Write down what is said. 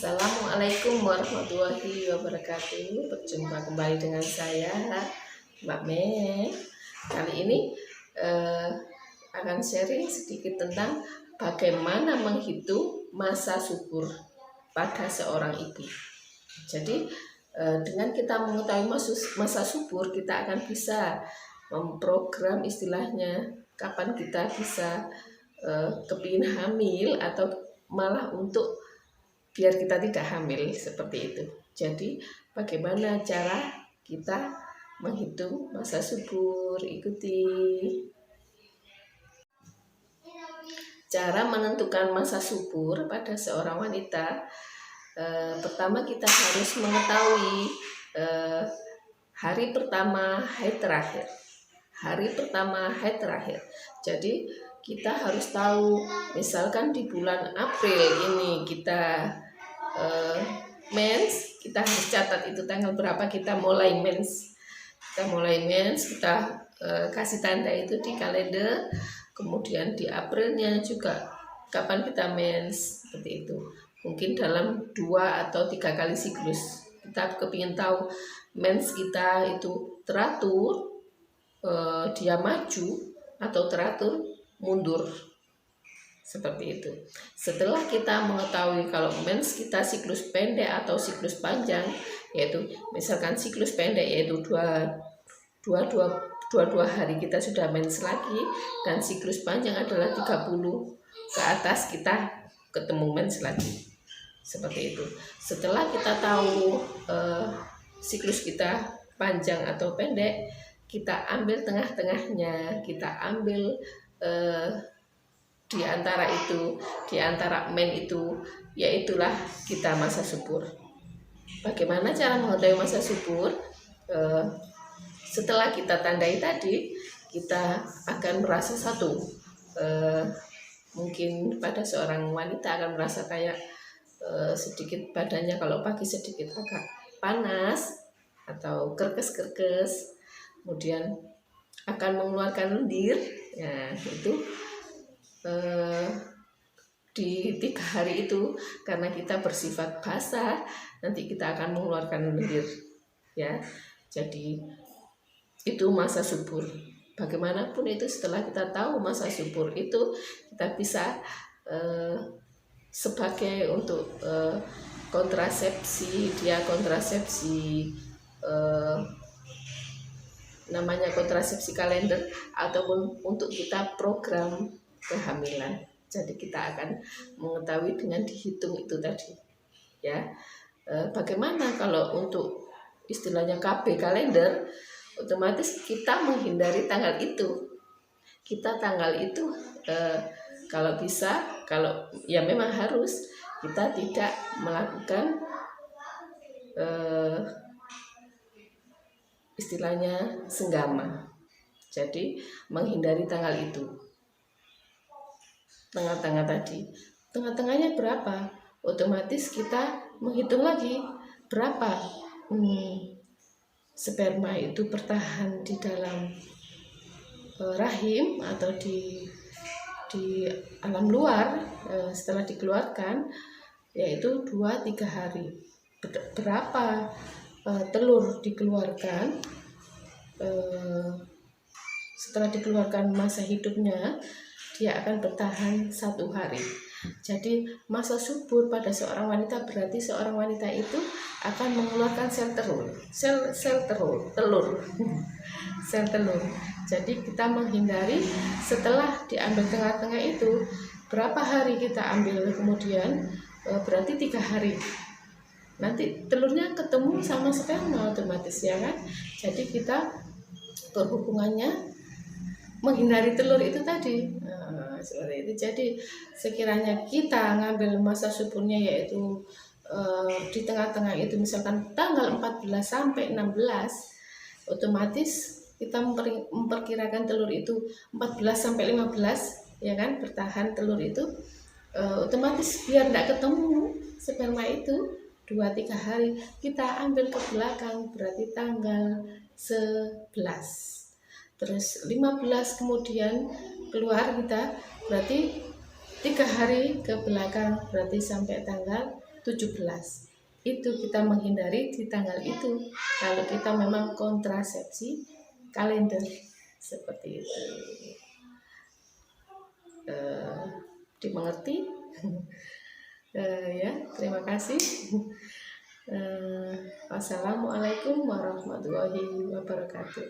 Assalamualaikum warahmatullahi wabarakatuh. Berjumpa kembali dengan saya, Mbak Me. Kali ini akan sharing sedikit tentang bagaimana menghitung masa subur pada seorang ibu. Jadi dengan kita mengetahui masa subur, kita akan bisa memprogram istilahnya kapan kita bisa kepingin hamil atau malah untuk biar kita tidak hamil, seperti itu. Jadi bagaimana cara kita menghitung masa subur? Ikuti. Cara menentukan masa subur pada seorang wanita, pertama kita harus mengetahui hari pertama haid terakhir. Hari pertama haid terakhir. Jadi kita harus tahu, misalkan di bulan April ini kita mens, kita harus catat itu tanggal berapa kita mulai mens. Kita kasih tanda itu di kalender. Kemudian di Aprilnya juga kapan kita mens, seperti itu. Mungkin dalam 2 atau 3 kali siklus. Kita kepingin tahu mens kita itu teratur, dia maju atau teratur mundur, seperti itu. Setelah kita mengetahui kalau mens kita siklus pendek atau siklus panjang, yaitu misalkan siklus pendek yaitu 22 hari kita sudah mens lagi, dan siklus panjang adalah 30 ke atas kita ketemu mens lagi, seperti itu. Setelah kita tahu siklus kita panjang atau pendek, kita ambil tengah-tengahnya, kita ambil di antara men itu, yaitulah kita masa subur. Bagaimana cara mengetahui masa subur? Setelah kita tandai tadi, kita akan merasa satu, mungkin pada seorang wanita akan merasa kayak sedikit badannya kalau pagi sedikit agak panas atau kerkes-kerkes, kemudian akan mengeluarkan lendir. Ya, itu di 3 hari itu karena kita bersifat basah, nanti kita akan mengeluarkan lendir, ya. Jadi itu masa subur. Bagaimanapun itu, setelah kita tahu masa subur itu, kita bisa sebagai untuk kontrasepsi, namanya kontrasepsi kalender, ataupun untuk kita program kehamilan. Jadi kita akan mengetahui dengan dihitung itu tadi, ya. Bagaimana kalau untuk istilahnya KB kalender, otomatis kita menghindari tanggal itu. Kita tanggal itu kalau bisa, kalau ya memang harus, kita tidak melakukan istilahnya senggama. Jadi menghindari tanggal itu. Tengah-tengah tadi. Tengah-tengahnya berapa? Otomatis kita menghitung lagi berapa sperma itu bertahan di dalam rahim atau di alam luar setelah dikeluarkan, yaitu 2-3 hari. Berapa telur dikeluarkan setelah dikeluarkan masa hidupnya, dia akan bertahan 1 hari. Jadi masa subur pada seorang wanita berarti seorang wanita itu akan mengeluarkan sel telur. Jadi kita menghindari setelah diambil tengah-tengah itu, berapa hari kita ambil kemudian, berarti 3 hari. Nanti telurnya ketemu sama sperma otomatis, ya kan? Jadi kita berhubungannya menghindari telur itu tadi. Seperti itu. Jadi sekiranya kita ngambil masa suburnya yaitu di tengah-tengah itu, misalkan tanggal 14 sampai 16, otomatis kita memperkirakan telur itu 14 sampai 15, ya kan, bertahan telur itu. Otomatis biar tidak ketemu sperma itu 2-3 hari, kita ambil ke belakang, berarti tanggal 11. Terus 15 kemudian keluar kita, berarti 3 hari ke belakang, berarti sampai tanggal 17. Itu kita menghindari di tanggal itu kalau kita memang kontrasepsi kalender seperti itu. Dimengerti? Ya, terima kasih. Wassalamualaikum warahmatullahi wabarakatuh.